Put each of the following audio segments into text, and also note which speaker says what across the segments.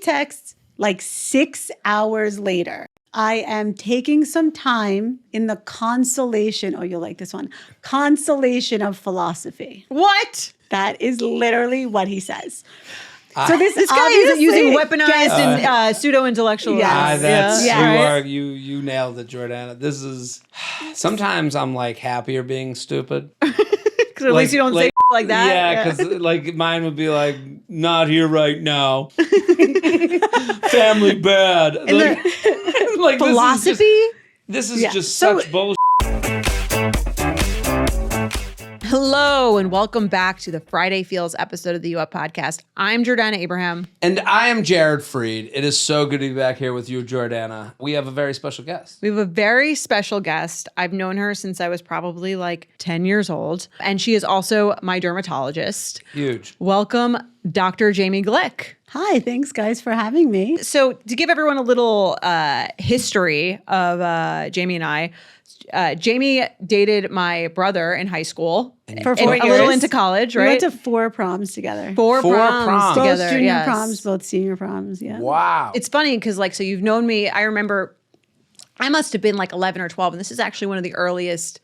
Speaker 1: texts like 6 hours later. I am taking some time in the consolation. Oh, you'll like this one. Consolation of philosophy.
Speaker 2: What?
Speaker 1: That is literally what he says. So this
Speaker 2: guy isn't using weaponized and pseudo-intellectual.
Speaker 3: You nailed it, Jordana. This is, sometimes I'm like happier being stupid.
Speaker 2: Because at least you don't say like that.
Speaker 3: Yeah, because like mine would be like, not here right now. Family bad. Like
Speaker 2: philosophy?
Speaker 3: This is just such bullshit.
Speaker 2: Hello and welcome back to the Friday Feels episode of the U Up podcast. I'm Jordana Abraham.
Speaker 3: And I am Jared Freed. It is so good to be back here with you, Jordana. We have a very special guest.
Speaker 2: We have a very special guest. I've known her since I was probably like 10 years old. And she is also my dermatologist.
Speaker 3: Huge.
Speaker 2: Welcome, Dr. Jaimie Glick.
Speaker 1: Hi, thanks guys for having me.
Speaker 2: So to give everyone a little history of Jaimie and I, Jaimie dated my brother in high school.
Speaker 1: For 4 years.
Speaker 2: A little into college, right?
Speaker 1: We went to 4 proms together.
Speaker 2: Four proms together.
Speaker 1: Both junior proms, both senior proms, yeah.
Speaker 3: Wow.
Speaker 2: It's funny because so you've known me. I remember I must have been like 11 or 12, and this is actually one of the earliest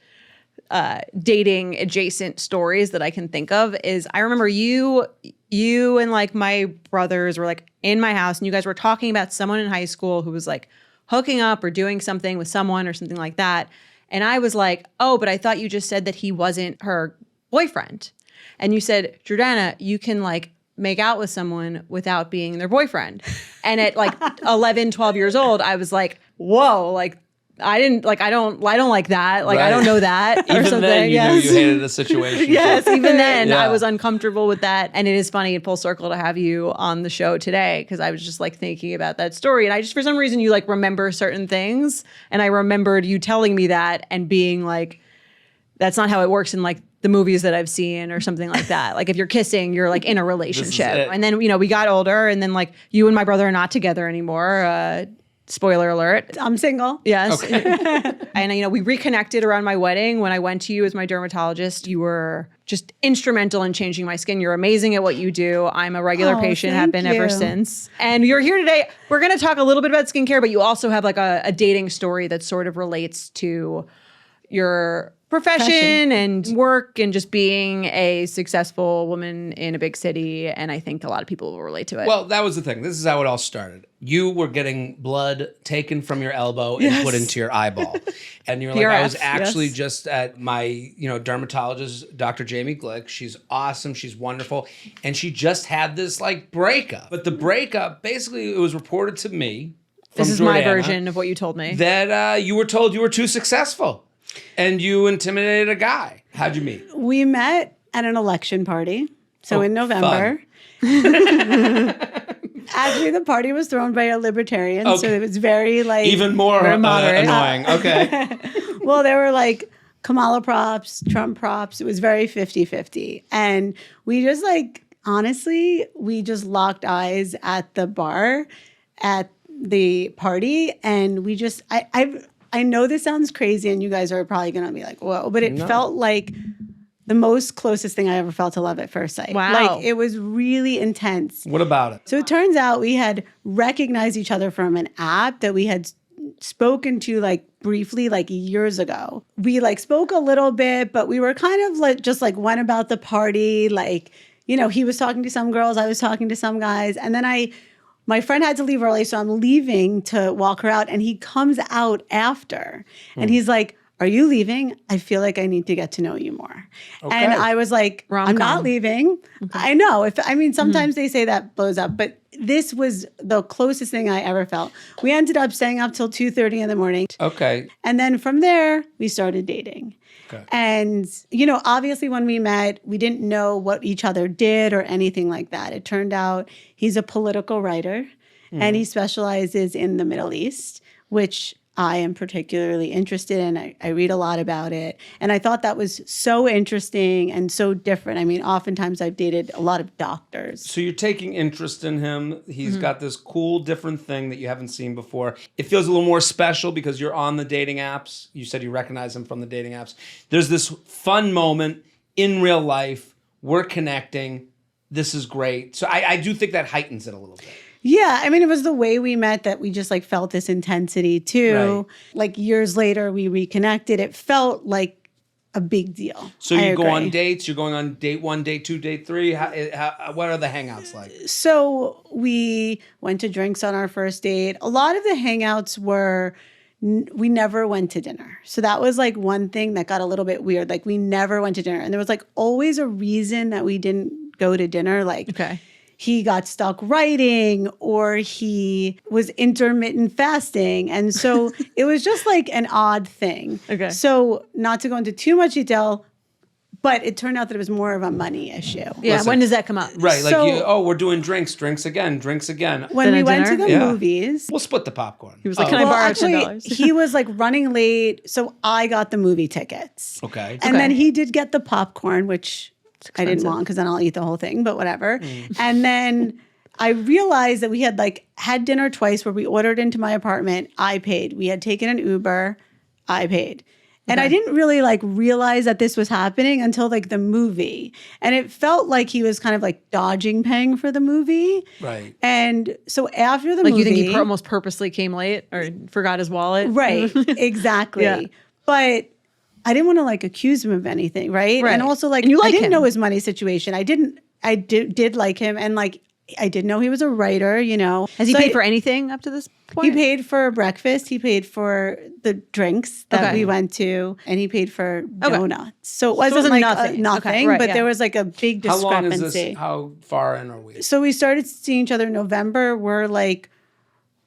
Speaker 2: dating adjacent stories that I can think of is I remember you and like my brothers were like in my house and you guys were talking about someone in high school who was like hooking up or doing something with someone or something like that. And I was like, oh, but I thought you just said that he wasn't her boyfriend. And you said, Jordana, you can like make out with someone without being their boyfriend. And at like 11, 12 years old, I was like, whoa, like I don't like that. Like, right. I don't know that or
Speaker 3: even
Speaker 2: something.
Speaker 3: Then you knew you hated the situation.
Speaker 2: Yes, even then I was uncomfortable with that. And it is funny in full circle to have you on the show today because I was just like thinking about that story. And I just, for some reason, you like remember certain things. And I remembered you telling me that and being like, that's not how it works in like the movies that I've seen or something like that. Like if you're kissing, you're like in a relationship. And then, we got older and then like you and my brother are not together anymore. Spoiler alert.
Speaker 1: I'm single.
Speaker 2: Yes.
Speaker 3: Okay.
Speaker 2: And, we reconnected around my wedding. When I went to you as my dermatologist, you were just instrumental in changing my skin. You're amazing at what you do. I'm a regular patient, have been ever since. And you're here today. We're going to talk a little bit about skincare, but you also have like a dating story that sort of relates to your profession and work and just being a successful woman in a big city. And I think a lot of people will relate to it.
Speaker 3: Well, that was the thing. This is how it all started. You were getting blood taken from your elbow and put into your eyeball. And you're like, I was actually just at my, dermatologist, Dr. Jaimie Glick. She's awesome. She's wonderful. And she just had this like breakup. But the breakup, basically, it was reported to me from
Speaker 2: This is
Speaker 3: Jordana,
Speaker 2: my version of what you told me.
Speaker 3: That you were told you were too successful. And you intimidated a guy. How'd you meet?
Speaker 1: We met at an election party. So in November. Actually, the party was thrown by a libertarian. Okay. So it was very like...
Speaker 3: Even more annoying. Okay.
Speaker 1: Well, there were like Kamala props, Trump props. It was very 50-50. And we just like, honestly, we just locked eyes at the bar at the party. And we just... I know this sounds crazy and you guys are probably going to be like, whoa, but it felt like the most closest thing I ever felt to love at first sight.
Speaker 2: Wow.
Speaker 1: Like it was really intense.
Speaker 3: What about it?
Speaker 1: So it turns out we had recognized each other from an app that we had spoken to like briefly like years ago. We like spoke a little bit, but we were kind of like just like went about the party. Like, he was talking to some girls, I was talking to some guys. And then my friend had to leave early, so I'm leaving to walk her out. And he comes out after. And he's like, are you leaving? I feel like I need to get to know you more. Okay. And I was like,
Speaker 2: rom-com.
Speaker 1: I'm not leaving. Okay. I know. Sometimes they say that blows up. But this was the closest thing I ever felt. We ended up staying up till 2:30 in the morning.
Speaker 3: Okay.
Speaker 1: And then from there, we started dating. Okay. And, obviously when we met, we didn't know what each other did or anything like that. It turned out he's a political writer and he specializes in the Middle East, which I am particularly interested in. I read a lot about it. And I thought that was so interesting and so different. Oftentimes I've dated a lot of doctors.
Speaker 3: So you're taking interest in him. He's got this cool, different thing that you haven't seen before. It feels a little more special because you're on the dating apps. You said you recognize him from the dating apps. There's this fun moment in real life. We're connecting. This is great. So I do think that heightens it a little bit.
Speaker 1: Yeah, I mean, it was the way we met that we just like felt this intensity too.
Speaker 3: Right.
Speaker 1: Like years later, we reconnected. It felt like a big deal.
Speaker 3: So you go on dates. You're going on date 1, date 2, date 3. What are the hangouts like?
Speaker 1: So we went to drinks on our first date. A lot of the hangouts were we never went to dinner. So that was like one thing that got a little bit weird. Like we never went to dinner, and there was like always a reason that we didn't go to dinner. Like he got stuck writing or he was intermittent fasting. And so it was just like an odd thing.
Speaker 2: Okay.
Speaker 1: So not to go into too much detail, but it turned out that it was more of a money issue.
Speaker 2: Yeah.
Speaker 3: Listen,
Speaker 2: when does that come up?
Speaker 3: Right. Like,
Speaker 1: So-
Speaker 3: we're doing drinks again.
Speaker 1: When we went to the
Speaker 3: Yeah.
Speaker 1: movies,
Speaker 3: We'll split the popcorn.
Speaker 2: He was like, "Can I borrow
Speaker 1: actually,
Speaker 2: $10?"
Speaker 1: he was like running late. So I got the movie tickets.
Speaker 3: Okay.
Speaker 1: And then he did get the popcorn, which I didn't want because then I'll eat the whole thing, but whatever. And then I realized that we had like had dinner twice where we ordered into my apartment. I paid. We had taken an Uber. I paid. And I didn't really like realize that this was happening until like the movie. And it felt like he was kind of like dodging paying for the movie.
Speaker 3: Right.
Speaker 1: And so after the
Speaker 2: Like
Speaker 1: movie.
Speaker 2: you think he almost purposely came late or forgot his wallet?
Speaker 1: Right. Exactly.
Speaker 2: Yeah.
Speaker 1: But I didn't want to like accuse him of anything, right?
Speaker 2: Right.
Speaker 1: And also like
Speaker 2: And you
Speaker 1: I
Speaker 2: like
Speaker 1: didn't
Speaker 2: him.
Speaker 1: know his money situation. I did like him, and like I did know he was a writer, you know.
Speaker 2: Has he
Speaker 1: So
Speaker 2: paid for anything up to this point?
Speaker 1: He paid for breakfast, he paid for the drinks that we went to, and he paid for donuts. So it wasn't like
Speaker 2: nothing.
Speaker 1: nothing,
Speaker 2: Okay, right,
Speaker 1: but
Speaker 2: yeah.
Speaker 1: there was like a big
Speaker 3: How
Speaker 1: discrepancy.
Speaker 3: long is this? How far in are we?
Speaker 1: So we started seeing each other in November. We're like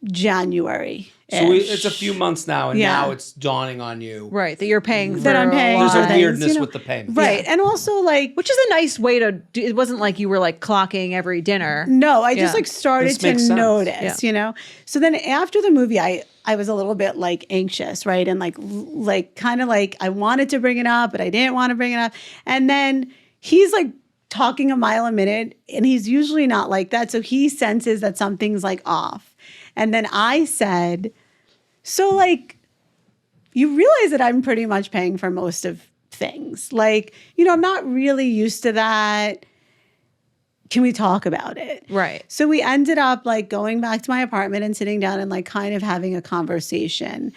Speaker 1: January.
Speaker 3: So it's a few months now, and
Speaker 1: Yeah.
Speaker 3: now it's dawning on you.
Speaker 2: Right. That you're paying for
Speaker 1: That I'm paying
Speaker 3: There's
Speaker 1: for
Speaker 3: a
Speaker 1: things,
Speaker 3: weirdness
Speaker 1: you know?
Speaker 3: with the payment.
Speaker 1: Right. And also like
Speaker 2: Which is a nice way to do. It wasn't like you were like clocking every dinner.
Speaker 1: no, I just
Speaker 2: Yeah.
Speaker 1: like started
Speaker 3: This
Speaker 1: to
Speaker 3: makes sense.
Speaker 1: notice,
Speaker 2: Yeah.
Speaker 1: you know? So then after the movie, I was a little bit like anxious, right? And like kind of like I wanted to bring it up, but I didn't want to bring it up. And then he's like talking a mile a minute, and he's usually not like that. So he senses that something's like off. And then I said, so like, you realize that I'm pretty much paying for most of things. Like, you know, I'm not really used to that. Can we talk about it?
Speaker 2: Right.
Speaker 1: So we ended up like going back to my apartment and sitting down and like kind of having a conversation.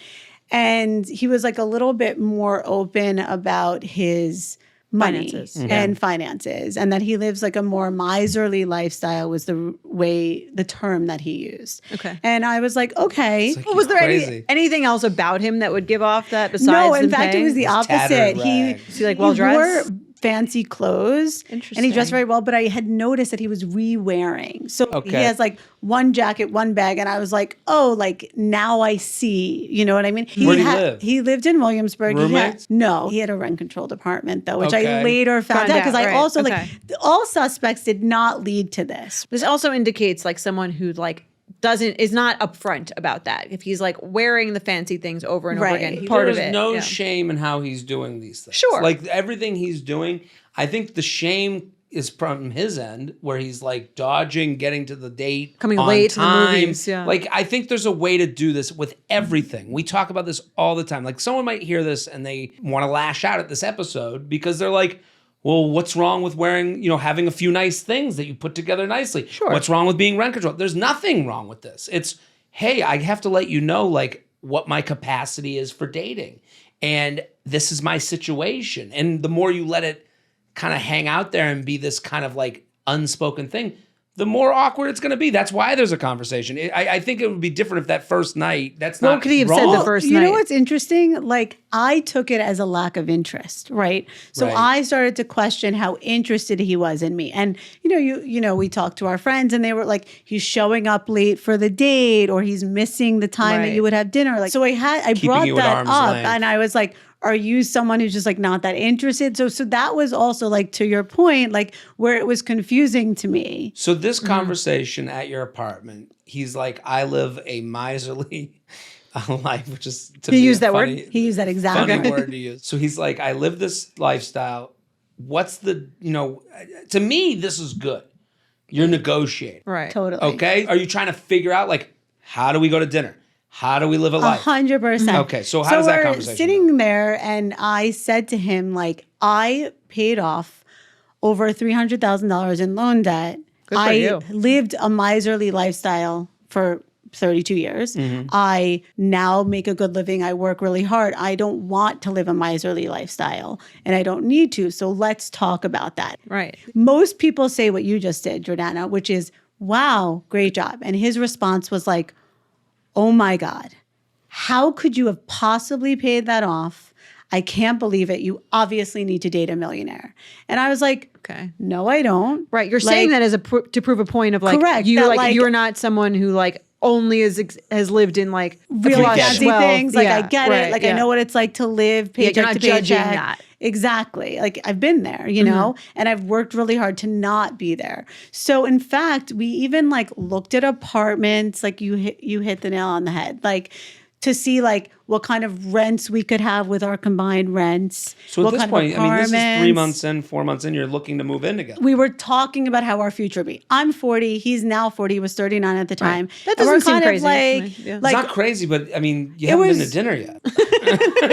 Speaker 1: And he was like a little bit more open about his money
Speaker 2: Finances.
Speaker 1: and finances, and that he lives like a more miserly lifestyle was the term that he used.
Speaker 2: Okay.
Speaker 1: And I was like, okay.
Speaker 3: It's like,
Speaker 2: Well, was there
Speaker 3: crazy.
Speaker 2: anything else about him that would give off that besides
Speaker 1: No, in
Speaker 2: them
Speaker 1: fact, it
Speaker 2: paying?
Speaker 1: was the
Speaker 3: tattered
Speaker 1: opposite.
Speaker 3: rags.
Speaker 2: Is he, like, well-dressed?
Speaker 1: wore fancy clothes. And he
Speaker 2: Interesting.
Speaker 1: dressed very well, but I had noticed that he was re-wearing. So he
Speaker 3: Okay.
Speaker 1: has like one jacket, one bag, and I was like, oh, like now I see. You know what I mean?
Speaker 3: Where did he live?
Speaker 1: He lived in Williamsburg.
Speaker 3: Roommates?
Speaker 1: He had a rent-controlled apartment though, which I
Speaker 3: Okay.
Speaker 1: later found
Speaker 2: Found
Speaker 1: out because
Speaker 2: out,
Speaker 1: I
Speaker 2: right.
Speaker 1: also
Speaker 2: Okay.
Speaker 1: like all suspects did not lead to this.
Speaker 2: This also indicates like someone who like is not upfront about that. If he's like wearing the fancy things over and over
Speaker 1: Right.
Speaker 2: again, part of
Speaker 3: There's
Speaker 2: it.
Speaker 3: no
Speaker 2: yeah.
Speaker 3: shame in how he's doing these things.
Speaker 2: Sure.
Speaker 3: Like everything he's doing, I think the shame is from his end where he's like dodging getting to the date,
Speaker 2: Coming
Speaker 3: on
Speaker 2: late to the
Speaker 3: time.
Speaker 2: movies, yeah.
Speaker 3: Like I think there's a way to do this with everything. We talk about this all the time. Like someone might hear this and they want to lash out at this episode because they're like, well, what's wrong with wearing, having a few nice things that you put together nicely?
Speaker 2: Sure.
Speaker 3: What's wrong with being rent controlled? There's nothing wrong with this. It's, hey, I have to let you know like what my capacity is for dating. And this is my situation. And the more you let it kind of hang out there and be this kind of like unspoken thing, the more awkward it's going to be. That's why there's a conversation. I think it would be different if that first night, that's
Speaker 2: What
Speaker 3: not
Speaker 2: could he have
Speaker 3: wrong.
Speaker 2: said the first
Speaker 1: You
Speaker 2: night?
Speaker 1: know what's interesting? Like I took it as a lack of interest, right? So
Speaker 3: Right.
Speaker 1: I started to question how interested he was in me. And we talked to our friends and they were like, he's showing up late for the date or he's missing the time that
Speaker 2: Right.
Speaker 1: you would have dinner. Like so I brought
Speaker 3: you at
Speaker 1: that
Speaker 3: arm's
Speaker 1: up
Speaker 3: length.
Speaker 1: and I was like, are you someone who's just like not that interested? So that was also like to your point, like where it was confusing to me.
Speaker 3: So this conversation at your apartment, he's like, I live a miserly life, which is to
Speaker 2: He
Speaker 3: me
Speaker 2: used
Speaker 3: a
Speaker 2: that word?
Speaker 3: funny,
Speaker 1: He used that exactly.
Speaker 3: funny word to use. So he's like, I live this lifestyle. What's the, to me, this is good. You're negotiating.
Speaker 2: Right.
Speaker 1: Totally.
Speaker 3: Okay. Are you trying to figure out like, how do we go to dinner? How do we live a life?
Speaker 1: 100%.
Speaker 3: Okay, so how does that
Speaker 1: we're
Speaker 3: conversation
Speaker 1: sitting there, and I said to him, like, I paid off over $300,000 in loan debt
Speaker 2: for you.
Speaker 1: lived a miserly lifestyle for 32 years. I now make a good living. I work really hard. I don't want to live a miserly lifestyle and I don't need to. So let's talk about that.
Speaker 2: Right.
Speaker 1: Most people say what you just did, Jordana, which is, wow, great job. And his response was like, oh my God, how could you have possibly paid that off? I can't believe it. You obviously need to date a millionaire. And I was like,
Speaker 2: okay,
Speaker 1: no, I don't.
Speaker 2: Right. You're saying that as to prove a point of like,
Speaker 1: correct,
Speaker 2: you
Speaker 1: that,
Speaker 2: you're not someone who like only has lived in like
Speaker 1: really fancy things. Like I get it. Like I know what it's like to live paycheck
Speaker 2: you're not
Speaker 1: to
Speaker 2: judging
Speaker 1: paycheck.
Speaker 2: that.
Speaker 1: Exactly. Like I've been there, you know, and I've worked really hard to not be there. So in fact, we even like looked at apartments, like you hit the nail on the head, like to see like what kind of rents we could have with our combined rents.
Speaker 3: So at this point, I mean, this is 3 months in, 4 months in, you're looking to move in together.
Speaker 1: We were talking about how our future would be. I'm 40. He's now 40. He was 39 at the time.
Speaker 2: That doesn't seem crazy.
Speaker 3: It's not crazy, but I mean, you haven't been to dinner yet.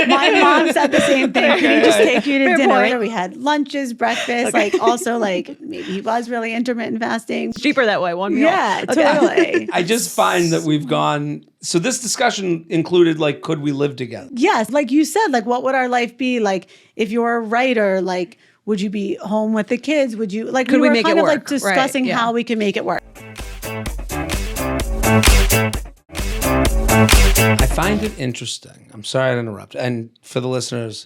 Speaker 1: My mom said the same thing. Could he just take you to dinner? We had lunches, breakfast, like also like maybe he was really intermittent fasting.
Speaker 2: It's cheaper that way, one meal.
Speaker 1: Yeah, totally.
Speaker 3: I just find that we've gone, so this discussion included like, could we live together?
Speaker 1: Yes, like you said, like what would our life be like if you're a writer? Like, would you be home with the kids? Would you like?
Speaker 2: Could we
Speaker 1: were
Speaker 2: make
Speaker 1: kind
Speaker 2: it
Speaker 1: of
Speaker 2: work?
Speaker 1: like discussing how we can make it work.
Speaker 3: I find it interesting. I'm sorry to interrupt. And for the listeners,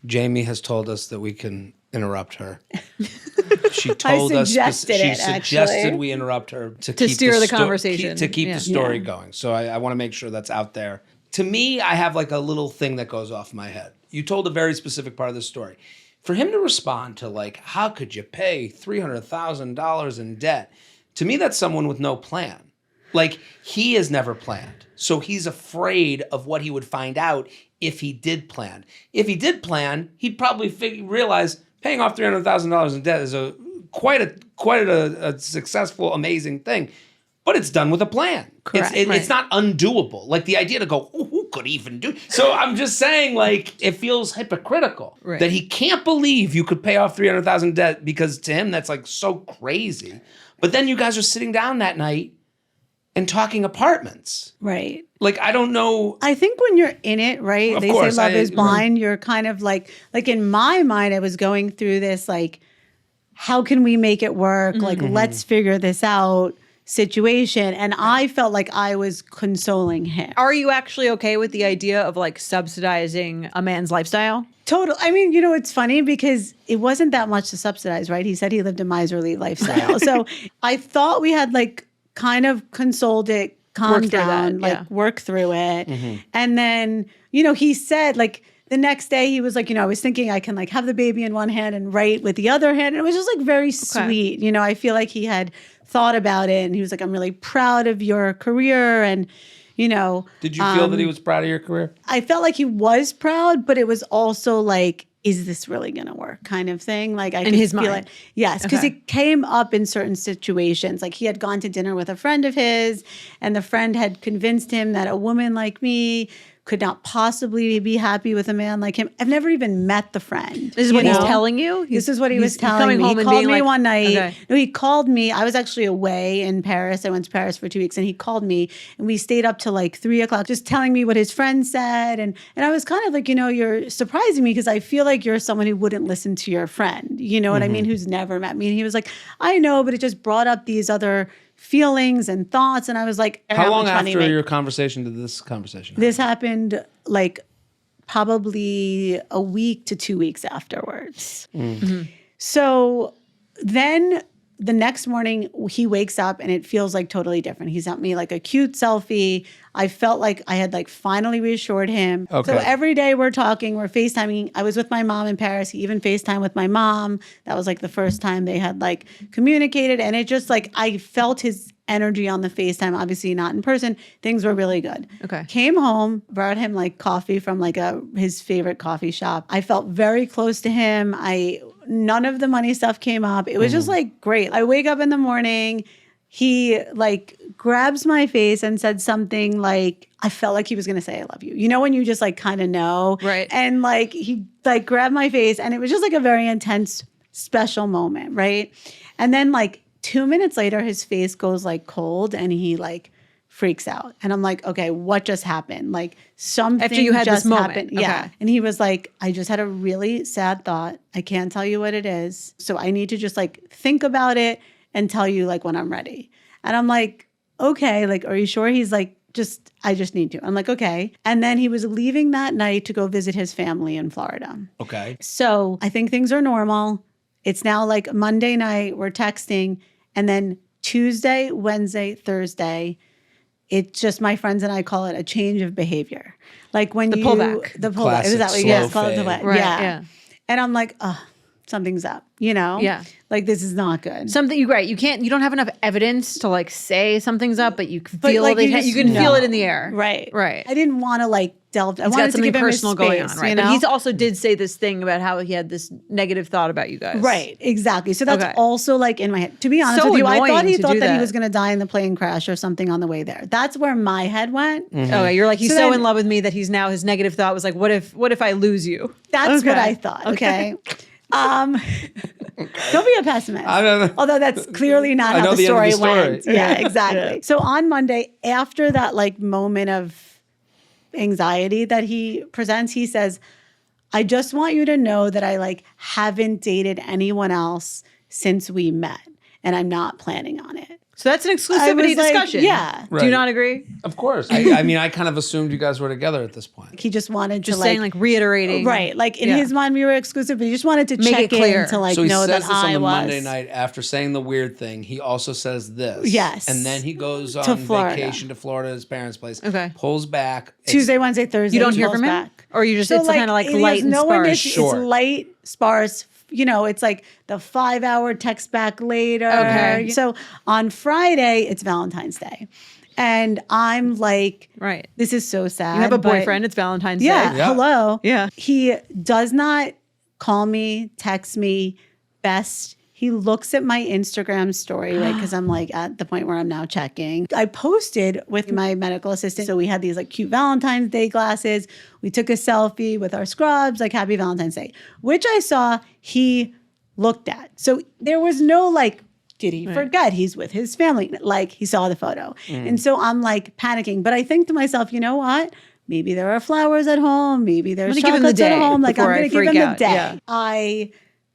Speaker 3: Jaimie has told us that we can interrupt her. She told us she suggested we interrupt her to keep
Speaker 2: steer the conversation.
Speaker 3: To keep the story going. So I want to make sure that's out there. To me, I have like a little thing that goes off my head. You told a very specific part of the story. For him to respond to like, how could you pay $300,000 in debt? To me, that's someone with no plan. Like he has never planned. So he's afraid of what he would find out if he did plan. If he did plan, he'd probably realize paying off $300,000 in debt is quite a successful, amazing thing. But it's done with a plan.
Speaker 2: Correct.
Speaker 3: It's not undoable. Like the idea to go, oh, who could even do? So I'm just saying, like, it feels hypocritical that he can't believe you could pay off $300,000 debt because to him that's like so crazy. But then you guys are sitting down that night and talking apartments.
Speaker 1: Right.
Speaker 3: Like, I don't know.
Speaker 1: I think when you're in it, right?
Speaker 3: Of
Speaker 1: they
Speaker 3: course,
Speaker 1: say love is blind. You're kind of like in my mind, I was going through this, like, how can we make it work? Like, let's figure this out situation. And I felt like I was consoling him.
Speaker 2: Are you actually okay with the idea of like subsidizing a man's lifestyle?
Speaker 1: Total. I mean, you know, it's funny because it wasn't that much to subsidize, right? He said he lived a miserly lifestyle. So I thought we had like kind of consoled it, calmed down, work through it. And then, you know, he said like the next day he was like, you know, I was thinking I can like have the baby in one hand and write with the other hand. And it was just like very sweet. You know, I feel like he had thought about it and he was like, I'm really proud of your career. And, you know.
Speaker 3: Did you feel that he was proud of your career?
Speaker 1: I felt like he was proud, but it was also like, is this really going to work kind of thing? Like I could feel it. Yes, because it came up in certain situations. Like he had gone to dinner with a friend of his and the friend had convinced him that a woman like me could not possibly be happy with a man like him. I've never even met the friend.
Speaker 2: This is what he's telling you?
Speaker 1: This is what he was telling me. He called me one night. No, he called me. I was actually away in Paris. I went to Paris for 2 weeks and he called me and we stayed up till like 3:00 just telling me what his friend said. And I was kind of like, you know, you're surprising me because I feel like you're someone who wouldn't listen to your friend. You know what I mean? Who's never met me. And he was like, I know, but it just brought up these other feelings and thoughts. And I was like,
Speaker 3: how long after your conversation did this conversation happen?
Speaker 1: This happened like probably a week to 2 weeks afterwards. So then the next morning he wakes up and it feels like totally different. He sent me like a cute selfie. I felt like I had like finally reassured him. Okay. So every day we're talking, we're FaceTiming. I was with my mom in Paris. He even FaceTimed with my mom. That was like the first time they had like communicated. And it just like, I felt his energy on the FaceTime, obviously not in person. Things were really good.
Speaker 2: Okay.
Speaker 1: Came home, brought him like coffee from like his favorite coffee shop. I felt very close to him. None of the money stuff came up. It was just like great. I wake up in the morning. He like grabs my face and said something like, I felt like he was going to say, I love you. You know, when you just like kind of know.
Speaker 2: Right.
Speaker 1: And like, he like grabbed my face and it was just like a very intense, special moment. Right. And then like 2 minutes later, his face goes like cold and he like freaks out. And I'm like, okay, what just happened? Like something
Speaker 2: After you had
Speaker 1: just
Speaker 2: this moment.
Speaker 1: happened. Yeah.
Speaker 2: Okay.
Speaker 1: And he was like, I just had a really sad thought. I can't tell you what it is. So I need to just like think about it and tell you like when I'm ready. And I'm like, okay, like, are you sure? He's like, I just need to. I'm like, okay. And then he was leaving that night to go visit his family in Florida.
Speaker 3: Okay.
Speaker 1: So I think things are normal. It's now like Monday night, we're texting. And then Tuesday, Wednesday, Thursday, it's just my friends and I call it a change of behavior. Like when
Speaker 2: The pullback.
Speaker 1: The pullback.
Speaker 3: Classic
Speaker 1: Exactly.
Speaker 3: slow
Speaker 1: Yes, call it the
Speaker 3: fade.
Speaker 1: pullback.
Speaker 2: Right,
Speaker 1: Yeah.
Speaker 2: yeah.
Speaker 1: And I'm like, oh, something's up, you know?
Speaker 2: Yeah.
Speaker 1: Like this is not good.
Speaker 2: Something you don't have enough evidence to like say something's up, but you can feel
Speaker 1: like,
Speaker 2: it.
Speaker 1: you just
Speaker 2: You can feel
Speaker 1: know.
Speaker 2: it in the air.
Speaker 1: Right.
Speaker 2: Right.
Speaker 1: I didn't want to like delve. I
Speaker 2: He's
Speaker 1: wanted
Speaker 2: got
Speaker 1: to
Speaker 2: something
Speaker 1: give him his
Speaker 2: personal going on,
Speaker 1: space,
Speaker 2: right?
Speaker 1: you know?
Speaker 2: But he's also did say this thing about how he had this negative thought about you guys.
Speaker 1: Right, exactly. So that's
Speaker 2: Okay.
Speaker 1: also like in my head. To be honest
Speaker 2: So
Speaker 1: with you, I
Speaker 2: annoying
Speaker 1: thought he
Speaker 2: to
Speaker 1: thought
Speaker 2: do
Speaker 1: that he
Speaker 2: that.
Speaker 1: was going to die in the plane crash or something on the way there. That's where my head went.
Speaker 2: Okay, you're like he's
Speaker 1: So
Speaker 2: so
Speaker 1: then-
Speaker 2: in love with me that he's now his negative thought was like, what if I lose you?
Speaker 1: That's
Speaker 2: Okay.
Speaker 1: what I thought. Okay. Don't be a pessimist.
Speaker 3: I don't know.
Speaker 1: Although that's clearly not
Speaker 3: I
Speaker 1: how
Speaker 3: know
Speaker 1: the
Speaker 3: the end of
Speaker 1: story
Speaker 3: the story.
Speaker 1: went. Yeah, exactly. So on Monday, after that like moment of anxiety that he presents, he says, I just want you to know that I like haven't dated anyone else since we met and I'm not planning on it.
Speaker 2: So that's an
Speaker 1: I
Speaker 2: exclusivity
Speaker 1: was like,
Speaker 2: discussion.
Speaker 1: yeah.
Speaker 2: Do you not agree?
Speaker 3: Of course. I mean, I kind of assumed you guys were together at this point.
Speaker 1: He just wanted
Speaker 2: Just
Speaker 1: to
Speaker 2: saying like reiterating.
Speaker 1: right. Like in
Speaker 2: Yeah.
Speaker 1: his mind, we were exclusive, but he just wanted to
Speaker 2: Make
Speaker 1: check
Speaker 2: it clear.
Speaker 1: in to like
Speaker 3: So he
Speaker 1: know
Speaker 3: says
Speaker 1: that
Speaker 3: this on
Speaker 1: I
Speaker 3: the
Speaker 1: was.
Speaker 3: Monday night after saying the weird thing. He also says this.
Speaker 1: Yes.
Speaker 3: And then he goes
Speaker 1: To
Speaker 3: on
Speaker 1: Florida.
Speaker 3: vacation to Florida, his parents' place.
Speaker 2: Okay.
Speaker 3: Pulls back. It's-
Speaker 1: Tuesday, Wednesday, Thursday.
Speaker 2: You don't
Speaker 1: he
Speaker 2: hear
Speaker 1: pulls
Speaker 2: from him?
Speaker 1: back.
Speaker 2: Or you just it's kind of like
Speaker 1: it
Speaker 2: light
Speaker 1: has
Speaker 2: and
Speaker 1: no
Speaker 2: sparse.
Speaker 1: initiation.
Speaker 3: Sure.
Speaker 1: It's light, sparse. You know, it's like the 5-hour text back later.
Speaker 2: Okay.
Speaker 1: So on Friday, it's Valentine's Day. And I'm like,
Speaker 2: Right.
Speaker 1: this is so sad.
Speaker 2: You have a
Speaker 1: but-
Speaker 2: boyfriend, it's Valentine's
Speaker 1: Yeah,
Speaker 2: Day.
Speaker 3: Yeah.
Speaker 1: hello.
Speaker 2: Yeah.
Speaker 1: He does not call me, text me, best. He looks at my Instagram story, right? Because I'm like at the point where I'm now checking. I posted with my medical assistant. So we had these like cute Valentine's Day glasses. We took a selfie with our scrubs, like happy Valentine's Day, which I saw he looked at. So there was no like, did he forget he's with his family? Like he saw the photo. And so I'm like panicking. But I think to myself, you know what? Maybe there are flowers at home. Maybe there's
Speaker 2: I'm gonna give him the
Speaker 1: chocolates at
Speaker 2: day
Speaker 1: home. Like I'm
Speaker 2: before I
Speaker 1: going to give
Speaker 2: freak
Speaker 1: him
Speaker 2: out.
Speaker 1: the day.
Speaker 2: Yeah.
Speaker 1: I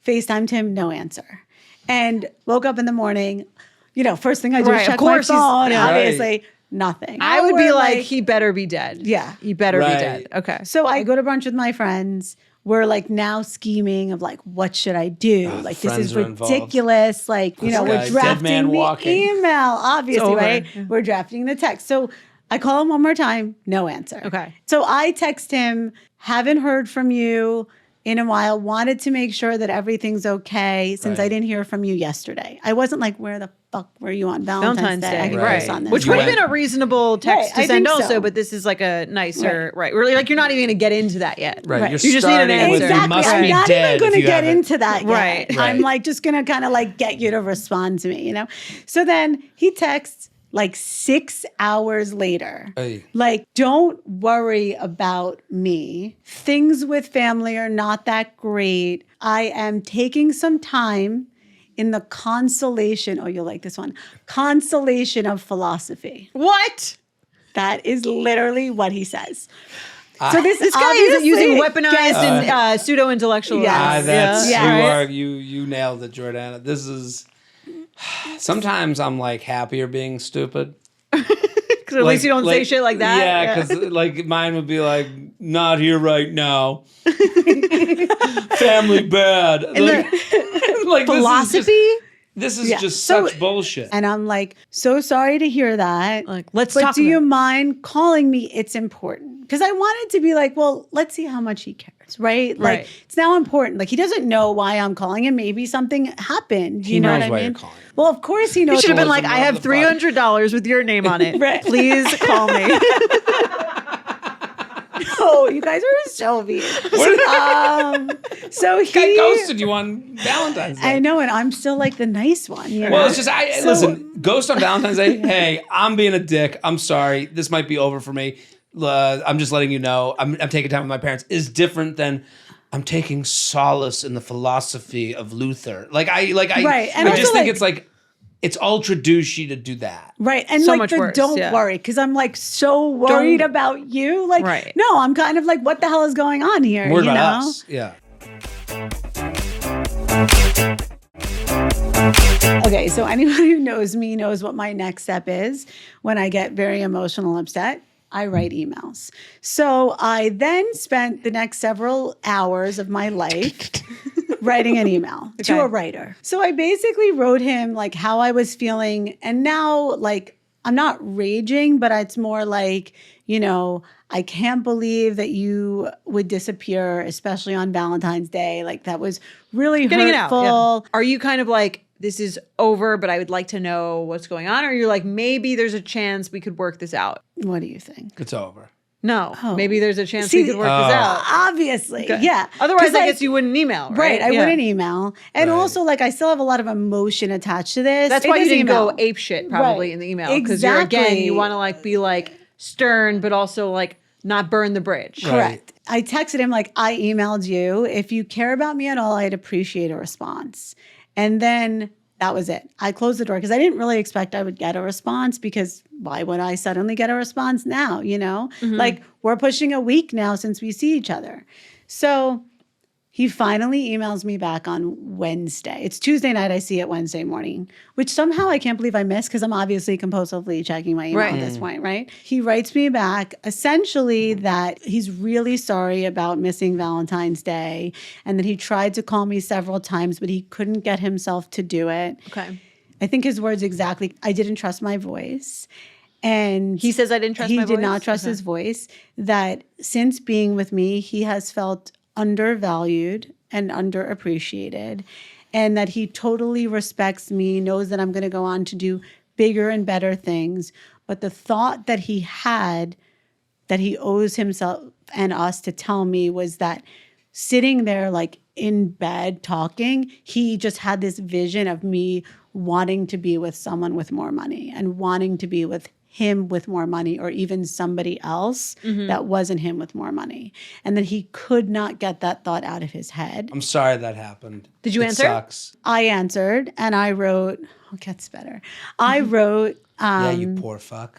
Speaker 1: FaceTimed him, no answer. And woke up in the morning, you know, first thing I do
Speaker 2: Right,
Speaker 1: is
Speaker 2: of
Speaker 1: check my
Speaker 2: course he's-
Speaker 1: phone.
Speaker 2: yeah.
Speaker 1: Obviously, nothing.
Speaker 2: I would be
Speaker 1: We're
Speaker 2: like, he better be dead.
Speaker 1: Yeah.
Speaker 2: He better
Speaker 3: Right.
Speaker 2: be dead. Okay.
Speaker 1: So I go to brunch with my friends. We're like now scheming of like, what should I do? Like this
Speaker 3: friends
Speaker 1: is
Speaker 3: are involved.
Speaker 1: ridiculous. Like, you know,
Speaker 3: This
Speaker 1: we're
Speaker 3: guy, dead
Speaker 1: drafting
Speaker 3: man
Speaker 1: the
Speaker 3: walking.
Speaker 1: email, obviously,
Speaker 2: over.
Speaker 1: right?
Speaker 2: Yeah.
Speaker 1: We're drafting the text. So I call him one more time, no answer.
Speaker 2: Okay.
Speaker 1: So I text him, haven't heard from you in a while, wanted to make sure that everything's okay since I
Speaker 3: Right.
Speaker 1: didn't hear from you yesterday. I wasn't like, where the fuck were you on Valentine's Day? I can
Speaker 3: Right.
Speaker 1: focus on this.
Speaker 2: Which
Speaker 3: You
Speaker 2: would have
Speaker 3: went-
Speaker 2: been a reasonable text
Speaker 1: Right, I
Speaker 2: to send
Speaker 1: think
Speaker 2: also,
Speaker 1: so.
Speaker 2: but this is like a nicer, right? Really, like you're not even going to get into that yet.
Speaker 3: Right.
Speaker 1: Right.
Speaker 3: You're
Speaker 2: You just need an
Speaker 3: starting with
Speaker 2: answer.
Speaker 3: you
Speaker 1: Exactly.
Speaker 3: must
Speaker 1: I'm
Speaker 3: be
Speaker 1: not
Speaker 3: dead
Speaker 1: even going
Speaker 3: if
Speaker 1: to
Speaker 3: you
Speaker 1: get
Speaker 3: haven't.
Speaker 1: into that yet.
Speaker 2: Right.
Speaker 1: I'm
Speaker 3: Right.
Speaker 1: like just going to kind of like get you to respond to me, you know? So then he texts like 6 hours later.
Speaker 3: Hey.
Speaker 1: Like, don't worry about me. Things with family are not that great. I am taking some time in the consolation. Oh, you'll like this one. Consolation of philosophy.
Speaker 2: What?
Speaker 1: That is literally what he says. So this
Speaker 2: Guy is using weaponized
Speaker 1: gets-
Speaker 2: and pseudo-intellectual.
Speaker 1: Yes.
Speaker 3: That's
Speaker 1: Yeah.
Speaker 3: you nailed it, Jordana. This is sometimes I'm like happier being stupid.
Speaker 2: Because at least you don't say shit like that.
Speaker 3: Yeah, because like mine would be like, not here right now. Family bad. Like,
Speaker 2: philosophy.
Speaker 3: This is
Speaker 1: Yeah.
Speaker 3: just
Speaker 1: So-
Speaker 3: such bullshit.
Speaker 1: And I'm like, so sorry to hear that.
Speaker 2: Like, let's
Speaker 1: but
Speaker 2: talk
Speaker 1: do you
Speaker 2: about it.
Speaker 1: mind calling me? It's important. Because I wanted to be like, well, let's see how much he cares, right? Like,
Speaker 2: Right.
Speaker 1: it's now important. Like, he doesn't know why I'm calling him. Maybe something happened.
Speaker 3: He
Speaker 1: You know
Speaker 3: knows
Speaker 1: what I
Speaker 3: why
Speaker 1: mean?
Speaker 3: you're calling him.
Speaker 1: Well, of course he knows.
Speaker 2: You should have been
Speaker 3: Towards
Speaker 2: like,
Speaker 3: the
Speaker 2: I have
Speaker 3: mother of the
Speaker 2: $300 with your name on it.
Speaker 1: Right.
Speaker 2: Please call me.
Speaker 1: Oh, you guys are so mean. So he
Speaker 3: Guy ghosted you on Valentine's Day.
Speaker 1: I know, and I'm still like the nice one. You know?
Speaker 3: Well, it's just
Speaker 1: So-
Speaker 3: listen. Ghost on Valentine's Day. Hey, I'm being a dick. I'm sorry. This might be over for me. I'm just letting you know. I'm taking time with my parents. Is different than I'm taking solace in the philosophy of Luther.
Speaker 1: Right,
Speaker 3: I
Speaker 1: and also,
Speaker 3: just think
Speaker 1: like-
Speaker 3: it's like it's ultra douchey to do that.
Speaker 1: Right. And
Speaker 2: So
Speaker 1: like
Speaker 2: much
Speaker 1: the
Speaker 2: worse,
Speaker 1: don't
Speaker 2: yeah.
Speaker 1: worry, because I'm like so worried about you. Like,
Speaker 2: Right.
Speaker 1: no, I'm kind of like, what the hell is going on here?
Speaker 3: Worried
Speaker 1: you
Speaker 3: about
Speaker 1: know?
Speaker 3: us. Yeah.
Speaker 1: Okay, so anyone who knows me knows what my next step is when I get very emotional and upset. I write emails. So I then spent the next several hours of my life writing an email to a writer. So I basically wrote him like how I was feeling. And now like I'm not raging, but it's more like, you know, I can't believe that you would disappear, especially on Valentine's Day. Like that was really
Speaker 2: Getting
Speaker 1: hurtful.
Speaker 2: it out. Yeah. Are you kind of like, this is over, but I would like to know what's going on? Or you're like, maybe there's a chance we could work this out?
Speaker 1: What do you think?
Speaker 3: It's over.
Speaker 2: No, maybe there's a chance
Speaker 1: See,
Speaker 2: we could work this out.
Speaker 1: Obviously, yeah.
Speaker 2: Otherwise,
Speaker 1: 'Cause,
Speaker 2: I
Speaker 1: like,
Speaker 2: guess you wouldn't email, right?
Speaker 1: Right, I
Speaker 2: Yeah.
Speaker 1: wouldn't email. And
Speaker 3: Right.
Speaker 1: also, like, I still have a lot of emotion attached to this.
Speaker 2: That's
Speaker 1: It
Speaker 2: why you
Speaker 1: is
Speaker 2: didn't
Speaker 1: email.
Speaker 2: go ape shit probably
Speaker 1: Right.
Speaker 2: in the email. Because you're, again,
Speaker 1: Exactly.
Speaker 2: you want to like be like stern, but also like not burn the bridge.
Speaker 3: Right.
Speaker 1: Correct. I texted him, like, I emailed you. If you care about me at all, I'd appreciate a response. And then that was it. I closed the door because I didn't really expect I would get a response because why would I suddenly get a response now, you know? Like we're pushing a week now since we see each other. So he finally emails me back on Wednesday. It's Tuesday night. I see it Wednesday morning, which somehow I can't believe I missed because I'm obviously compulsively checking my email
Speaker 2: Right.
Speaker 1: at this point, right? He writes me back essentially that he's really sorry about missing Valentine's Day and that he tried to call me several times, but he couldn't get himself to do it.
Speaker 2: Okay.
Speaker 1: I think his words exactly, I didn't trust my voice. And
Speaker 2: He says I didn't trust
Speaker 1: he
Speaker 2: my
Speaker 1: did
Speaker 2: voice?
Speaker 1: not trust
Speaker 2: Okay.
Speaker 1: his voice, that since being with me, he has felt undervalued and underappreciated, and that he totally respects me, knows that I'm going to go on to do bigger and better things. But the thought that he had that he owes himself and us to tell me was that sitting there like in bed talking, he just had this vision of me wanting to be with someone with more money and wanting to be with him with more money or even somebody else that wasn't him with more money. And that he could not get that thought out of his head.
Speaker 3: I'm sorry that happened.
Speaker 2: Did you
Speaker 3: It
Speaker 2: answer?
Speaker 3: Sucks.
Speaker 1: I answered and I wrote, oh, it gets better. I wrote,
Speaker 3: Yeah, you poor fuck.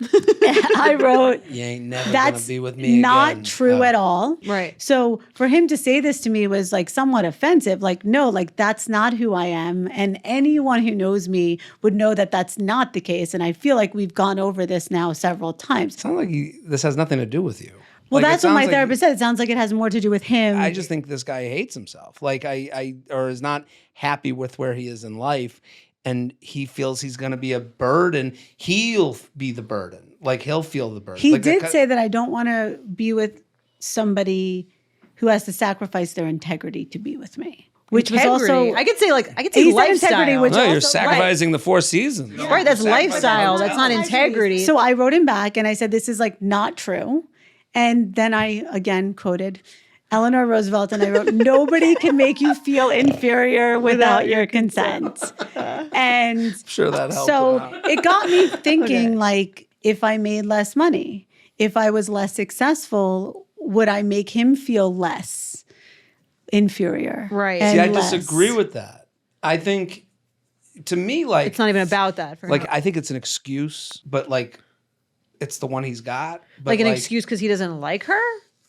Speaker 1: I wrote,
Speaker 3: You ain't never
Speaker 1: that's
Speaker 3: gonna be with me
Speaker 1: not
Speaker 3: again.
Speaker 1: true
Speaker 3: Oh.
Speaker 1: at all.
Speaker 2: Right.
Speaker 1: So for him to say this to me was like somewhat offensive. Like, no, like that's not who I am. And anyone who knows me would know that that's not the case. And I feel like we've gone over this now several times.
Speaker 3: Sounds like this has nothing to do with you.
Speaker 1: Well,
Speaker 3: Like, it
Speaker 1: that's what my
Speaker 3: sounds like-
Speaker 1: therapist said. It sounds like it has more to do with him.
Speaker 3: I just think this guy hates himself. Like or is not happy with where he is in life. And he feels he's going to be a burden. He'll be the burden. Like he'll feel the burden.
Speaker 1: He
Speaker 3: Like,
Speaker 1: did say that I don't want to be with somebody who has to sacrifice their integrity to be with me. Which was
Speaker 2: Integrity.
Speaker 1: also
Speaker 2: I could say
Speaker 1: He said
Speaker 2: lifestyle.
Speaker 1: integrity, which
Speaker 3: no, you're
Speaker 1: also-
Speaker 3: sacrificing the Four Seasons.
Speaker 2: Right, that's
Speaker 3: Sacrificing
Speaker 2: lifestyle.
Speaker 3: the
Speaker 2: That's not
Speaker 3: hotel.
Speaker 2: integrity.
Speaker 1: So I wrote him back and I said, this is like not true. And then I again quoted Eleanor Roosevelt and I wrote, nobody can make you feel inferior without your consent. And
Speaker 3: Sure that helped.
Speaker 1: so
Speaker 3: him out.
Speaker 1: it got me thinking like, if I made less money, if I was less successful, would I make him feel less inferior?
Speaker 2: Right.
Speaker 1: and
Speaker 3: See, I
Speaker 1: less?
Speaker 3: disagree with that. I think, to me, like
Speaker 2: it's not even about that for him.
Speaker 3: I think it's an excuse, but like it's the one he's got. But
Speaker 2: Like an excuse because he doesn't like her?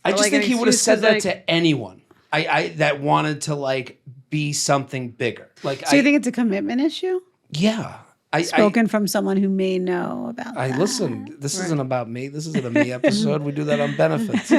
Speaker 3: I
Speaker 2: Or
Speaker 3: just
Speaker 2: like
Speaker 3: think
Speaker 2: an
Speaker 3: he would have
Speaker 2: excuse
Speaker 3: said
Speaker 2: 'cause,
Speaker 3: that
Speaker 2: like-
Speaker 3: to anyone. I that wanted to like be something bigger. Like
Speaker 1: So you think it's a commitment issue?
Speaker 3: yeah.
Speaker 1: Spoken from someone who may know about that.
Speaker 3: Listen, this isn't about me. This isn't a me episode. We do that on benefits.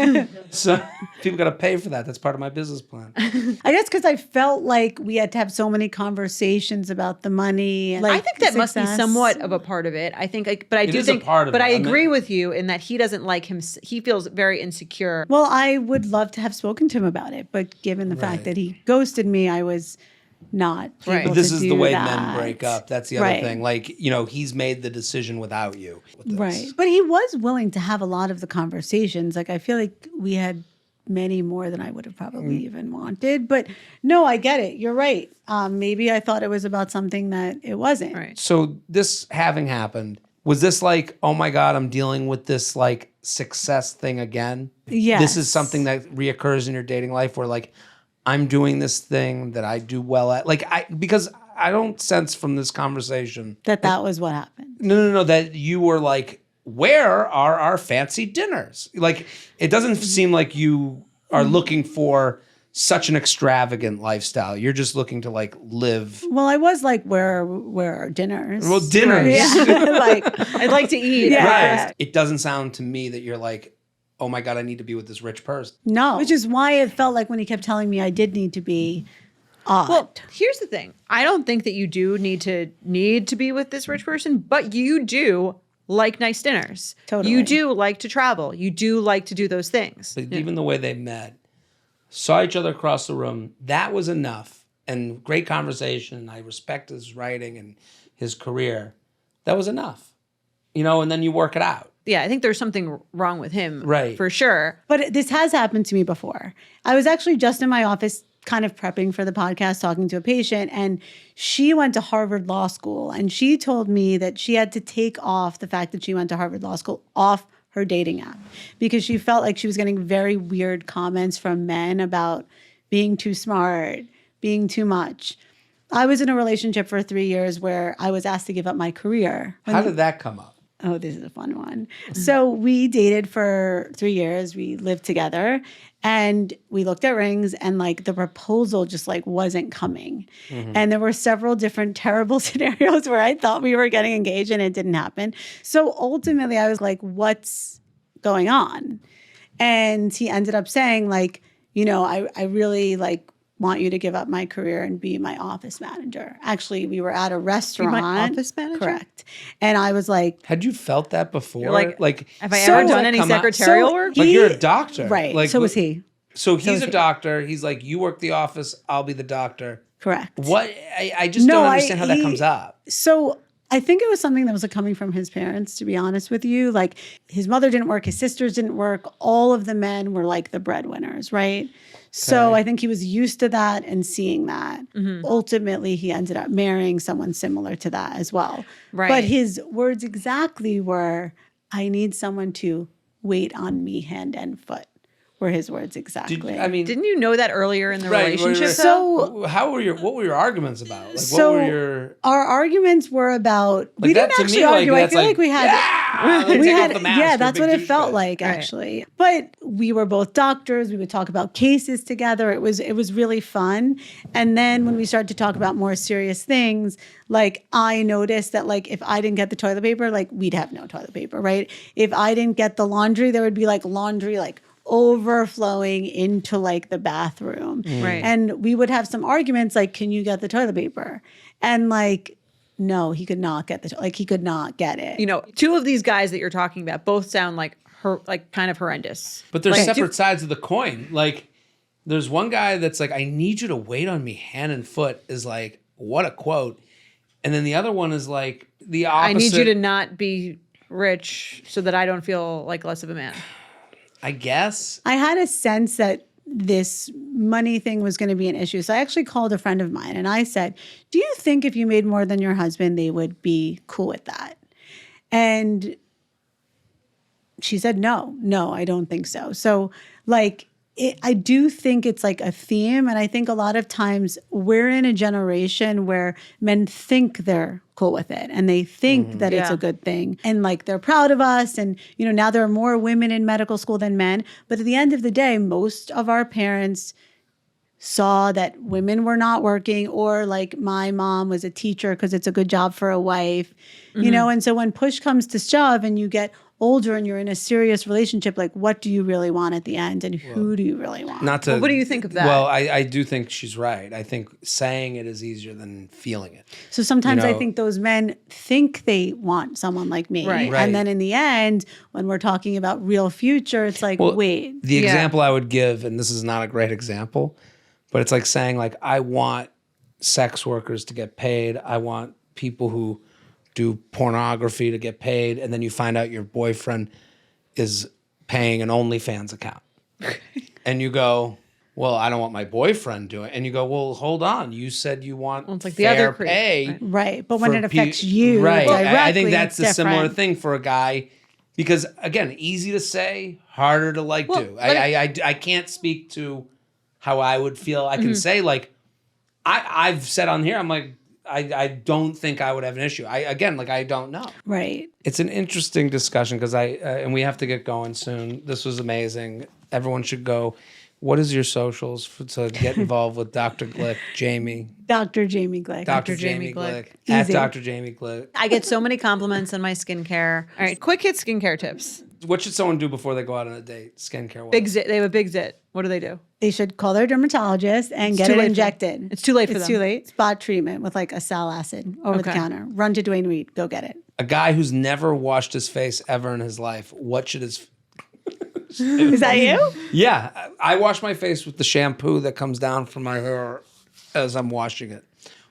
Speaker 3: So people got to pay for that. That's part of my business plan.
Speaker 1: I guess because I felt like we had to have so many conversations about the money. And,
Speaker 2: I
Speaker 1: like,
Speaker 2: think that must be
Speaker 1: success.
Speaker 2: somewhat of a part of it. I think, but I
Speaker 3: It
Speaker 2: do
Speaker 3: is a
Speaker 2: think,
Speaker 3: part of
Speaker 2: but
Speaker 3: it.
Speaker 2: I
Speaker 3: I mean-
Speaker 2: agree with you in that he doesn't like him. He feels very insecure.
Speaker 1: Well, I would love to have spoken to him about it, but given the fact
Speaker 3: Right.
Speaker 1: that he ghosted me, I was not
Speaker 2: Right.
Speaker 1: able
Speaker 3: But this
Speaker 1: to
Speaker 3: is
Speaker 1: do
Speaker 3: the way
Speaker 1: that.
Speaker 3: men break up. That's the other
Speaker 1: Right.
Speaker 3: thing. Like, you know, he's made the decision without you. With this.
Speaker 1: Right. But he was willing to have a lot of the conversations. Like, I feel like we had many more than I would have probably even wanted. But no, I get it. You're right. Maybe I thought it was about something that it wasn't.
Speaker 2: Right.
Speaker 3: So this having happened, was this like, oh my God, I'm dealing with this like success thing again?
Speaker 1: Yes.
Speaker 3: This is something that reoccurs in your dating life where like, I'm doing this thing that I do well at. Like because I don't sense from this conversation
Speaker 1: that was what happened.
Speaker 3: No, that you were like, where are our fancy dinners? Like, it doesn't seem like you are looking for such an extravagant lifestyle. You're just looking to like live.
Speaker 1: Well, I was like, where are dinners?
Speaker 3: Well, dinners.
Speaker 1: Yeah. Like,
Speaker 2: I'd like to eat.
Speaker 1: Yeah.
Speaker 3: Right. It doesn't sound to me that you're like, oh my God, I need to be with this rich person.
Speaker 1: no, which is why it felt like when he kept telling me I did need to be odd.
Speaker 2: Well, here's the thing. I don't think that you do need to be with this rich person, but you do like nice dinners.
Speaker 1: Totally.
Speaker 2: You do like to travel. You do like to do those things.
Speaker 3: But even the way they met, saw each other across the room, that was enough. And great conversation. I respect his writing and his career. That was enough. And then you work it out.
Speaker 2: Yeah, I think there's something wrong with him.
Speaker 3: Right.
Speaker 2: For sure.
Speaker 1: But this has happened to me before. I was actually just in my office kind of prepping for the podcast, talking to a patient, and she went to Harvard Law School, and she told me that she had to take off the fact that she went to Harvard Law School off her dating app because she felt like she was getting very weird comments from men about being too smart, being too much. I was in a relationship for 3 years where I was asked to give up my career.
Speaker 3: How did that come up?
Speaker 1: Oh, this is a fun one. So we dated for 3 years. We lived together and we looked at rings and like the proposal just like wasn't coming. And there were several different terrible scenarios where I thought we were getting engaged and it didn't happen. So ultimately I was like, what's going on? And he ended up saying like, I really like want you to give up my career and be my office manager. Actually, we were at a restaurant.
Speaker 2: Be my office manager?
Speaker 1: Correct. And I was like,
Speaker 3: Had you felt that before?
Speaker 2: You're like, have I
Speaker 1: So-
Speaker 2: ever done any
Speaker 3: come on.
Speaker 2: secretarial
Speaker 1: So
Speaker 2: work?
Speaker 3: Like
Speaker 1: he-
Speaker 3: you're a doctor.
Speaker 1: right.
Speaker 3: Like,
Speaker 1: So was he.
Speaker 3: So he's
Speaker 1: was
Speaker 3: a
Speaker 1: he.
Speaker 3: doctor. He's like, you work the office, I'll be the doctor.
Speaker 1: Correct.
Speaker 3: What? I just don't understand how that comes up.
Speaker 1: So I think it was something that was coming from his parents, to be honest with you. Like his mother didn't work, his sisters didn't work. All of the men were like the breadwinners, right? So I think he was used to that and seeing that. Ultimately, he ended up marrying someone similar to that as well.
Speaker 2: Right.
Speaker 1: But his words exactly were, I need someone to wait on me hand and foot, were his words exactly.
Speaker 2: Didn't you know that earlier in the
Speaker 3: Right,
Speaker 2: relationship?
Speaker 3: right.
Speaker 2: though?
Speaker 3: So what were your arguments about? Like,
Speaker 1: So
Speaker 3: what were your?
Speaker 1: our arguments were about, we
Speaker 3: that
Speaker 1: didn't
Speaker 3: to
Speaker 1: actually
Speaker 3: me, like,
Speaker 1: argue. I
Speaker 3: that's
Speaker 1: feel
Speaker 3: like,
Speaker 1: like we had,
Speaker 3: Like,
Speaker 1: we
Speaker 3: take off
Speaker 1: had,
Speaker 3: the mask,
Speaker 1: yeah,
Speaker 3: you're a
Speaker 1: that's
Speaker 3: big
Speaker 1: what it felt
Speaker 3: douchebag.
Speaker 1: like
Speaker 2: Right.
Speaker 1: actually. But we were both doctors. We would talk about cases together. It was really fun. And then when we started to talk about more serious things, like I noticed that like if I didn't get the toilet paper, like we'd have no toilet paper, right? If I didn't get the laundry, there would be like laundry like overflowing into like the bathroom.
Speaker 2: Right.
Speaker 1: And we would have some arguments like, can you get the toilet paper? And like, no, he could not get he could not get it.
Speaker 2: Two of these guys that you're talking about both sound like kind of horrendous.
Speaker 3: But they're
Speaker 2: Like,
Speaker 3: separate sides of the coin. Like, there's one guy that's like, I need you to wait on me hand and foot, is like, what a quote. And then the other one is like the opposite.
Speaker 2: I need you to not be rich so that I don't feel like less of a man.
Speaker 3: I guess.
Speaker 1: I had a sense that this money thing was going to be an issue. So I actually called a friend of mine and I said, do you think if you made more than your husband, they would be cool with that? And she said, no, I don't think so. So like, I do think it's like a theme. And I think a lot of times we're in a generation where men think they're cool with it and they think that it's a good thing. And like they're proud of us. And, now there are more women in medical school than men. But at the end of the day, most of our parents saw that women were not working, or like my mom was a teacher because it's a good job for a wife, and so when push comes to shove and you get older and you're in a serious relationship, like what do you really want at the end and who do you really want?
Speaker 3: Not to.
Speaker 2: What do you think of that?
Speaker 3: Well, I do think she's right. I think saying it is easier than feeling it.
Speaker 1: So sometimes I think those men think they want someone like me.
Speaker 2: Right.
Speaker 3: Right.
Speaker 1: And then in the end, when we're talking about real future, it's like, wait.
Speaker 3: The example I would give, and this is not a great example, but it's like saying like, I want sex workers to get paid. I want people who do pornography to get paid. And then you find out your boyfriend is paying an OnlyFans account. And you go, well, I don't want my boyfriend doing it. And you go, well, hold on. You said you want
Speaker 2: it's like the
Speaker 3: fair
Speaker 2: other
Speaker 3: pay.
Speaker 1: Right. But when
Speaker 3: for
Speaker 1: it affects you
Speaker 3: right.
Speaker 1: directly,
Speaker 3: I think that's
Speaker 1: it's
Speaker 3: a similar
Speaker 1: different.
Speaker 3: thing for a guy. Because again, easy to say, harder to like do. I can't speak to how I would feel. I can say like, I've said on here, I'm like, I don't think I would have an issue. I don't know.
Speaker 1: Right.
Speaker 3: It's an interesting discussion because and we have to get going soon. This was amazing. Everyone should go. What is your socials to get involved with Dr. Glick, Jaimie?
Speaker 1: Dr. Jaimie Glick.
Speaker 3: Dr. Jaimie Glick.
Speaker 1: Easy.
Speaker 3: At Dr. Jaimie Glick.
Speaker 2: I get so many compliments on my skincare. All right, quick hit skincare tips.
Speaker 3: What should someone do before they go out on a date, skincare-wise?
Speaker 2: Big zit. They have a big zit. What do they do?
Speaker 1: They should call their dermatologist and get it injected.
Speaker 2: It's too late for them.
Speaker 1: It's too late. Spot treatment with like a sal acid over the counter. Run to Dwayne Reed. Go get it.
Speaker 3: A guy who's never washed his face ever in his life, what should his...
Speaker 1: Is that you?
Speaker 3: Yeah. I wash my face with the shampoo that comes down from my hair as I'm washing it.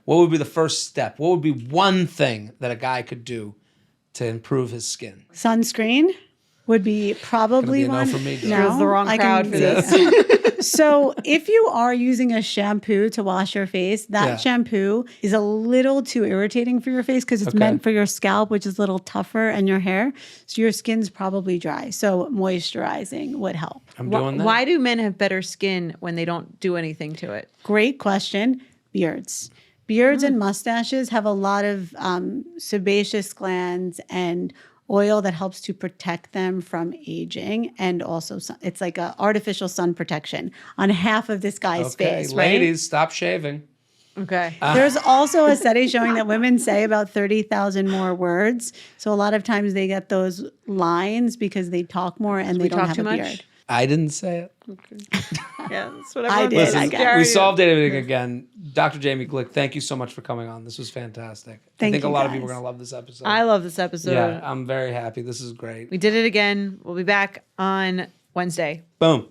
Speaker 3: What would be the first step? What would be one thing that a guy could do to improve his skin?
Speaker 1: Sunscreen would be probably
Speaker 3: Gonna be a
Speaker 1: one.
Speaker 3: no for me,
Speaker 2: You're the wrong crowd for this.
Speaker 1: So if you are using a shampoo to wash your face, that shampoo is a little too irritating for your face because it's meant for your scalp, which is a little tougher, and your hair. So your skin's probably dry. So moisturizing would help.
Speaker 3: I'm doing that.
Speaker 2: Why do men have better skin when they don't do anything to it?
Speaker 1: Great question. Beards. Beards and mustaches have a lot of sebaceous glands and oil that helps to protect them from aging, and also it's like an artificial sun protection on half of this guy's face. Right?
Speaker 3: Ladies, stop shaving.
Speaker 2: Okay.
Speaker 1: There's also a study showing that women say about 30,000 more words. So a lot of times they get those lines because they talk more and they don't have a beard.
Speaker 3: I didn't say it.
Speaker 2: Okay. Yeah, that's what
Speaker 1: I did.
Speaker 3: Listen,
Speaker 1: I guess.
Speaker 3: we solved everything again. Dr. Jaimie Glick, thank you so much for coming on. This was fantastic. I think a lot of people are going to love this episode.
Speaker 2: I love this episode.
Speaker 3: Yeah, I'm very happy. This is great.
Speaker 2: We did it again. We'll be back on Wednesday.
Speaker 3: Boom.